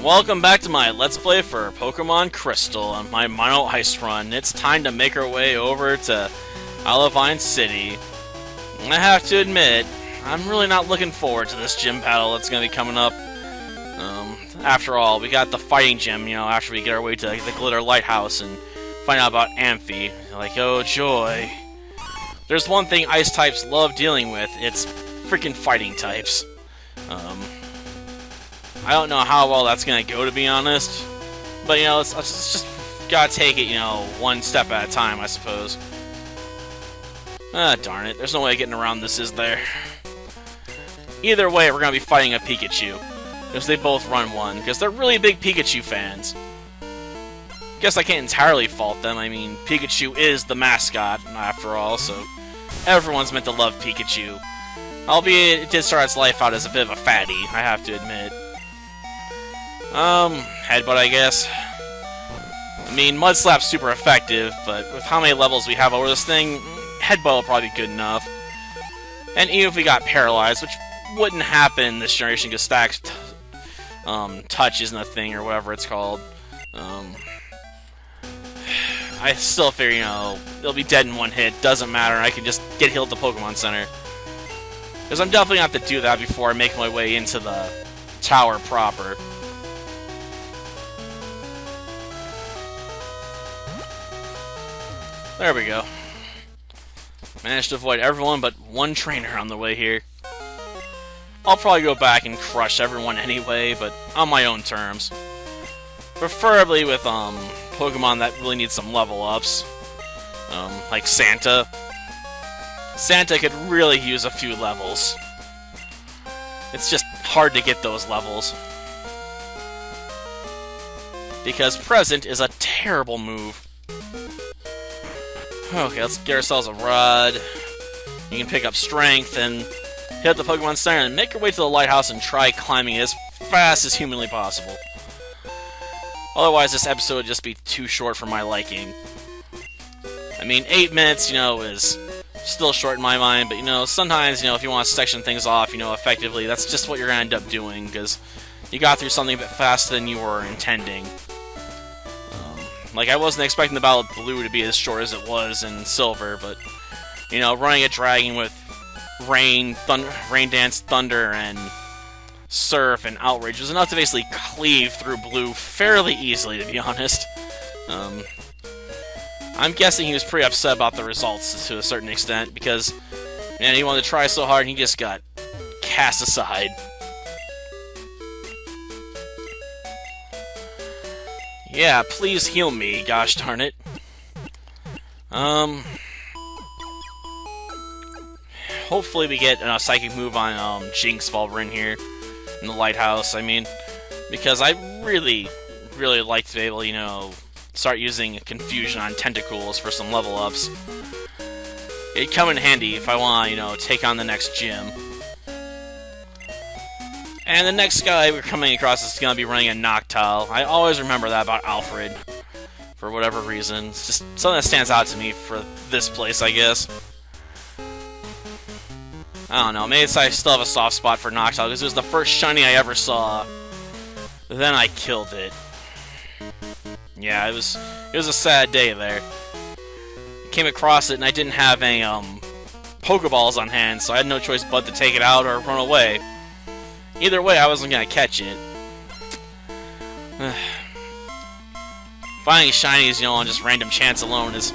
Welcome back to my Let's Play for Pokemon Crystal on my Mono Ice Run. It's time to make our way over to Olivine City. I have to admit, I'm really not looking forward to this gym battle that's going to be coming up. After all, we got the fighting gym, after we get our way to the Glitter Lighthouse and find out about Amphy. Like, oh joy. There's one thing Ice types love dealing with, it's freaking fighting types. I don't know how well that's gonna go, to be honest. But, let's just gotta take it, one step at a time, I suppose. Ah, darn it. There's no way of getting around this, is there? Either way, we're gonna be fighting a Pikachu. Because they both run one. Because they're really big Pikachu fans. Guess I can't entirely fault them. I mean, Pikachu is the mascot, after all, so everyone's meant to love Pikachu. Albeit, it did start its life out as a bit of a fatty, I have to admit. Headbutt, I guess. I mean, Mud Slap's super effective, but with how many levels we have over this thing, Headbutt will probably be good enough. And even if we got paralyzed, which wouldn't happen this generation because stacked touch isn't a thing, or whatever it's called. I still figure, it'll be dead in one hit, doesn't matter, I can just get healed at the Pokemon Center. Because I'm definitely going to have to do that before I make my way into the tower proper. There we go. Managed to avoid everyone but one trainer on the way here. I'll probably go back and crush everyone anyway, but on my own terms. Preferably with Pokemon that really need some level ups. Like Santa. Santa could really use a few levels. It's just hard to get those levels. Because Present is a terrible move. Okay, let's get ourselves a Rod. You can pick up Strength and hit the Pokemon Center and make your way to the lighthouse and try climbing it as fast as humanly possible. Otherwise, this episode would just be too short for my liking. I mean, 8 minutes, is still short in my mind, but, sometimes, if you want to section things off, effectively, that's just what you're going to end up doing, because you got through something a bit faster than you were intending. Like, I wasn't expecting the Battle of Blue to be as short as it was in Silver, but, running a dragon with Rain Dance, Thunder, and Surf, and Outrage was enough to basically cleave through Blue fairly easily, to be honest. I'm guessing he was pretty upset about the results to a certain extent, because, man, he wanted to try so hard and he just got cast aside. Yeah, please heal me, gosh darn it. Hopefully we get a Psychic move on Jinx while we're in here, in the lighthouse, I mean. Because I really, really like to be able to, start using Confusion on Tentacools for some level ups. It'd come in handy if I want to, take on the next gym. And the next guy we're coming across is going to be running a Noctowl. I always remember that about Alfred, for whatever reason. It's just something that stands out to me for this place, I guess. I don't know, maybe I still have a soft spot for Noctowl, because it was the first shiny I ever saw. Then I killed it. Yeah, it was a sad day there. I came across it and I didn't have any Pokeballs on hand, so I had no choice but to take it out or run away. Either way, I wasn't gonna catch it. Finding shinies, on just random chance alone is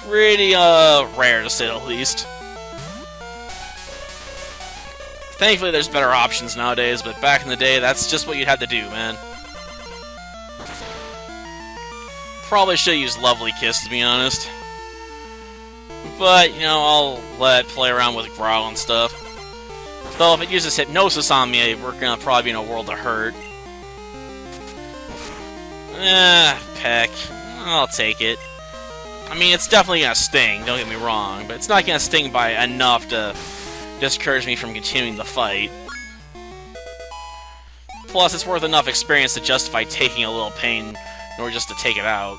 pretty rare, to say the least. Thankfully, there's better options nowadays, but back in the day, that's just what you had to do, man. Probably should have used Lovely Kiss, to be honest. But, I'll let it play around with Growl and stuff. Though, if it uses Hypnosis on me, we're gonna probably be in a world of hurt. Peck. I'll take it. I mean, it's definitely gonna sting, don't get me wrong, but it's not gonna sting by enough to discourage me from continuing the fight. Plus, it's worth enough experience to justify taking a little pain in order just to take it out.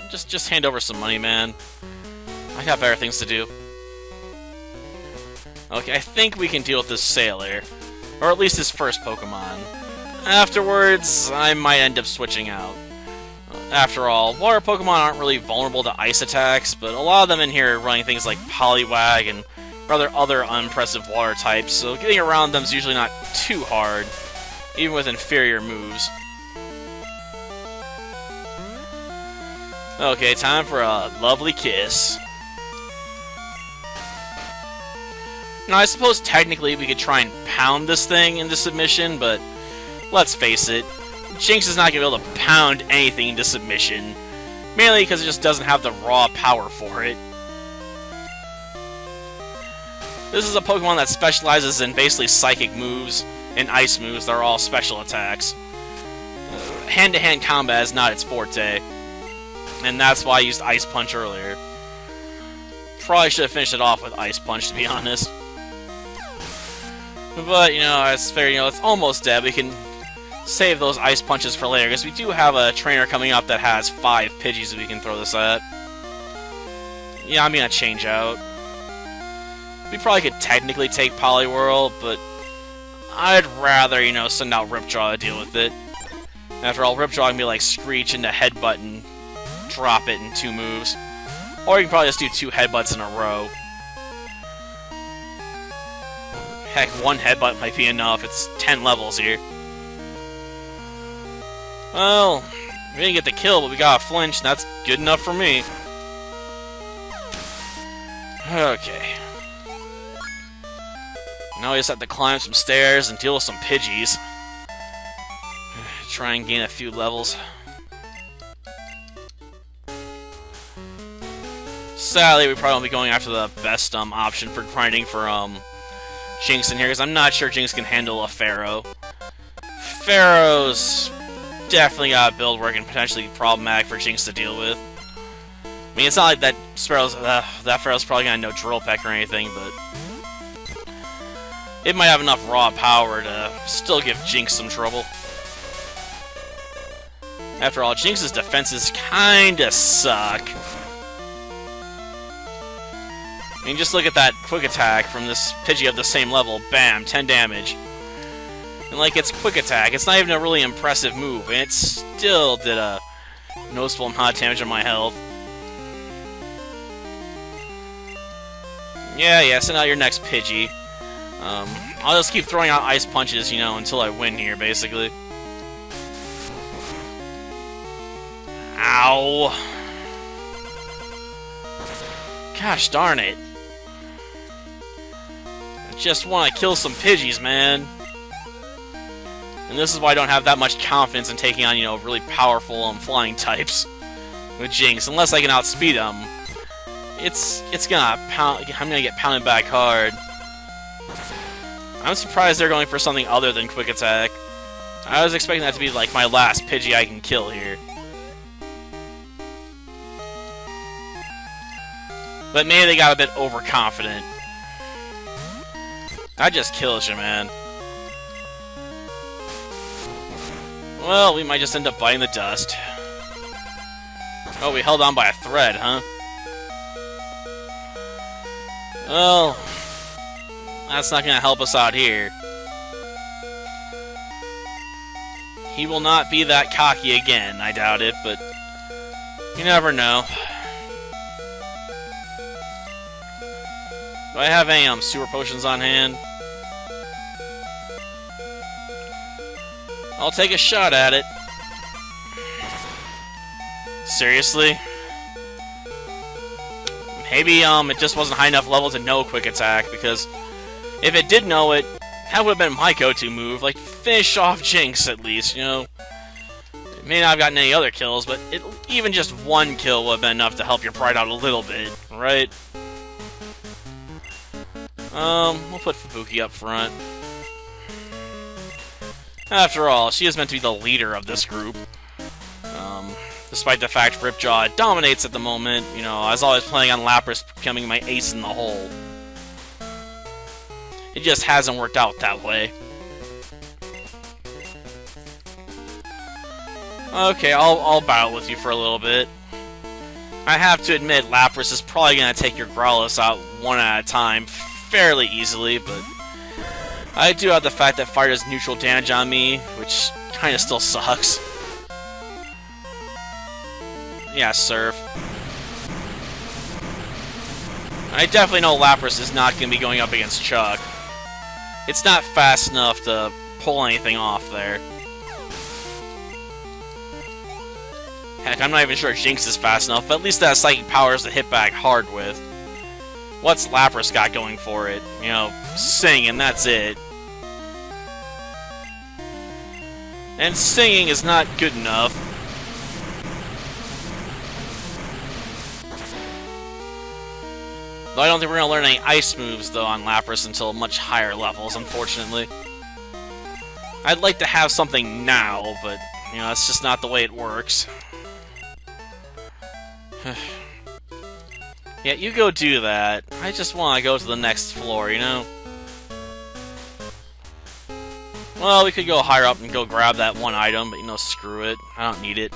just hand over some money, man. I got better things to do. Okay, I think we can deal with this sailor. Or at least his first Pokemon. Afterwards, I might end up switching out. After all, water Pokemon aren't really vulnerable to ice attacks, but a lot of them in here are running things like Poliwag and rather other unimpressive water types, so getting around them is usually not too hard, even with inferior moves. Okay, time for a lovely kiss. Now, I suppose technically we could try and pound this thing into submission, but let's face it, Jinx is not going to be able to pound anything into submission, mainly because it just doesn't have the raw power for it. This is a Pokemon that specializes in basically psychic moves and ice moves that are all special attacks. Hand-to-hand combat is not its forte, and that's why I used Ice Punch earlier. Probably should have finished it off with Ice Punch, to be honest. But, you know, it's fair, you know, it's almost dead. We can save those Ice Punches for later, because we do have a trainer coming up that has 5 Pidgeys that we can throw this at. Yeah, I'm gonna change out. We probably could technically take Poliwhirl, but I'd rather, you know, send out Ripjaw to deal with it. After all, Ripjaw can be like Screech into Headbutt and drop it in 2 moves. Or you can probably just do 2 Headbutts in a row. Heck, 1 Headbutt might be enough. It's 10 levels here. Well, we didn't get the kill, but we got a flinch, and that's good enough for me. Okay. Now we just have to climb some stairs and deal with some Pidgeys. Try and gain a few levels. Sadly, we probably won't be going after the best option for grinding for Jinx in here, because I'm not sure Jinx can handle a Pharaoh. Pharaoh's definitely got a build where it can potentially be problematic for Jinx to deal with. I mean, it's not like that Pharaoh's probably gonna know Drill Peck or anything, but it might have enough raw power to still give Jinx some trouble. After all, Jinx's defenses kinda suck. I mean, just look at that quick attack from this Pidgey of the same level. Bam, 10 damage. And like, it's quick attack. It's not even a really impressive move, and it still did a noticeable amount of damage on my health. Yeah, send out your next Pidgey. I'll just keep throwing out Ice Punches, you know, until I win here, basically. Ow! Gosh darn it. I just want to kill some Pidgeys, man. And this is why I don't have that much confidence in taking on, you know, really powerful flying types with Jinx. Unless I can outspeed them, it's gonna pound. I'm gonna get pounded back hard. I'm surprised they're going for something other than quick attack. I was expecting that to be like my last Pidgey I can kill here. But maybe they got a bit overconfident. That just kills you, man. Well, we might just end up biting the dust. Oh, we held on by a thread, huh? Well, that's not gonna help us out here. He will not be that cocky again, I doubt it, but you never know. Do I have any super potions on hand? I'll take a shot at it. Seriously? Maybe it just wasn't high enough level to know quick attack, because if it did know it, that would have been my go-to move. Like, finish off Jinx at least, you know? It may not have gotten any other kills, but even just 1 kill would have been enough to help your pride out a little bit, right? We'll put Fubuki up front. After all, she is meant to be the leader of this group. Despite the fact Ripjaw dominates at the moment, you know, I was always planning on Lapras becoming my ace in the hole. It just hasn't worked out that way. Okay, I'll battle with you for a little bit. I have to admit, Lapras is probably going to take your Growlithe out one at a time fairly easily, but I do have the fact that fire does neutral damage on me, which kind of still sucks. Yeah, Surf. I definitely know Lapras is not going to be going up against Chuck. It's not fast enough to pull anything off there. Heck, I'm not even sure Jinx is fast enough, but at least that has Psychic Powers to hit back hard with. What's Lapras got going for it? You know, Sing, and that's it. And singing is not good enough. Though I don't think we're going to learn any ice moves, though, on Lapras until much higher levels, unfortunately. I'd like to have something now, but, you know, that's just not the way it works. Yeah, you go do that. I just want to go to the next floor, you know? Well, we could go higher up and go grab that one item, but, you know, screw it. I don't need it.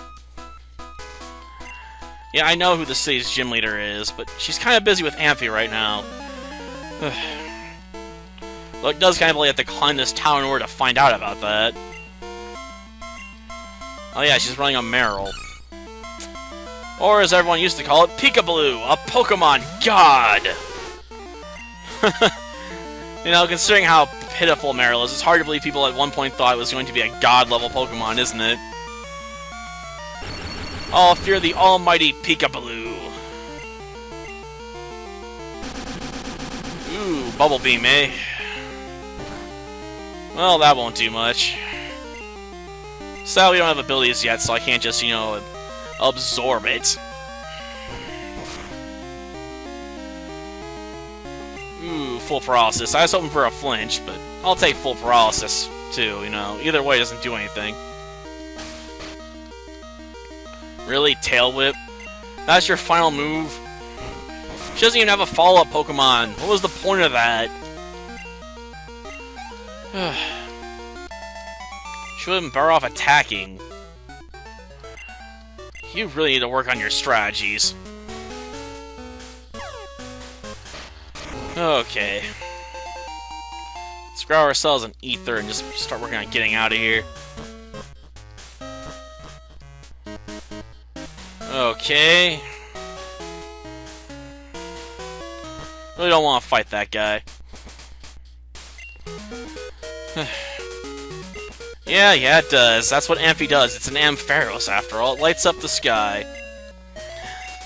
Yeah, I know who the city's gym leader is, but she's kind of busy with Amphy right now. Look, it does kind of like have to climb this tower in order to find out about that. Oh yeah, she's running a Meryl. Or as everyone used to call it, Peekaboo, a Pokemon god! You know, considering how pitiful Meryl is, it's hard to believe people at one point thought it was going to be a god-level Pokemon, isn't it? Oh, fear the almighty Peekaboo. Ooh, Bubble Beam, eh? Well, that won't do much. Sadly, we don't have abilities yet, so I can't just, you know, absorb it. Ooh, full paralysis. I was hoping for a flinch, but I'll take full paralysis, too, you know. Either way, it doesn't do anything. Really? Tail Whip? That's your final move? She doesn't even have a follow-up Pokemon. What was the point of that? She wouldn't better off attacking. You really need to work on your strategies. Okay. Let's grab ourselves an ether and just start working on getting out of here. Okay. Really don't want to fight that guy. Yeah, it does. That's what Amphy does. It's an Ampharos, after all. It lights up the sky.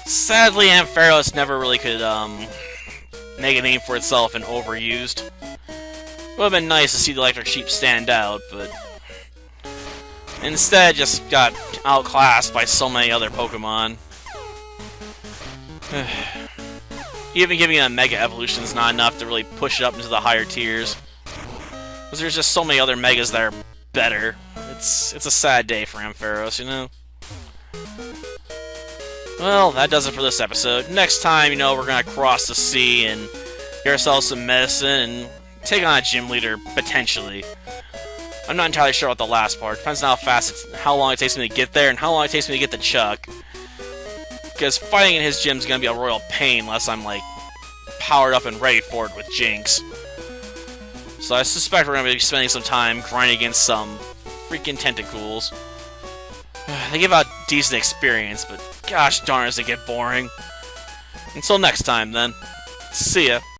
Sadly, Ampharos never really could, make a name for itself and overused. Would have been nice to see the Electric Sheep stand out, but instead just got outclassed by so many other Pokemon. Even giving it a Mega Evolution is not enough to really push it up into the higher tiers. Because there's just so many other Megas that are better. It's a sad day for Ampharos, you know? Well, that does it for this episode. Next time, you know, we're gonna cross the sea and get ourselves some medicine and take on a gym leader, potentially. I'm not entirely sure about the last part. Depends on how long it takes me to get there and how long it takes me to get to Chuck. Because fighting in his gym is gonna be a royal pain unless I'm, like, powered up and ready for it with Jinx. So I suspect we're gonna be spending some time grinding against some freaking Tentacools. They give out decent experience, but gosh darn, does it get boring. Until next time, then. See ya.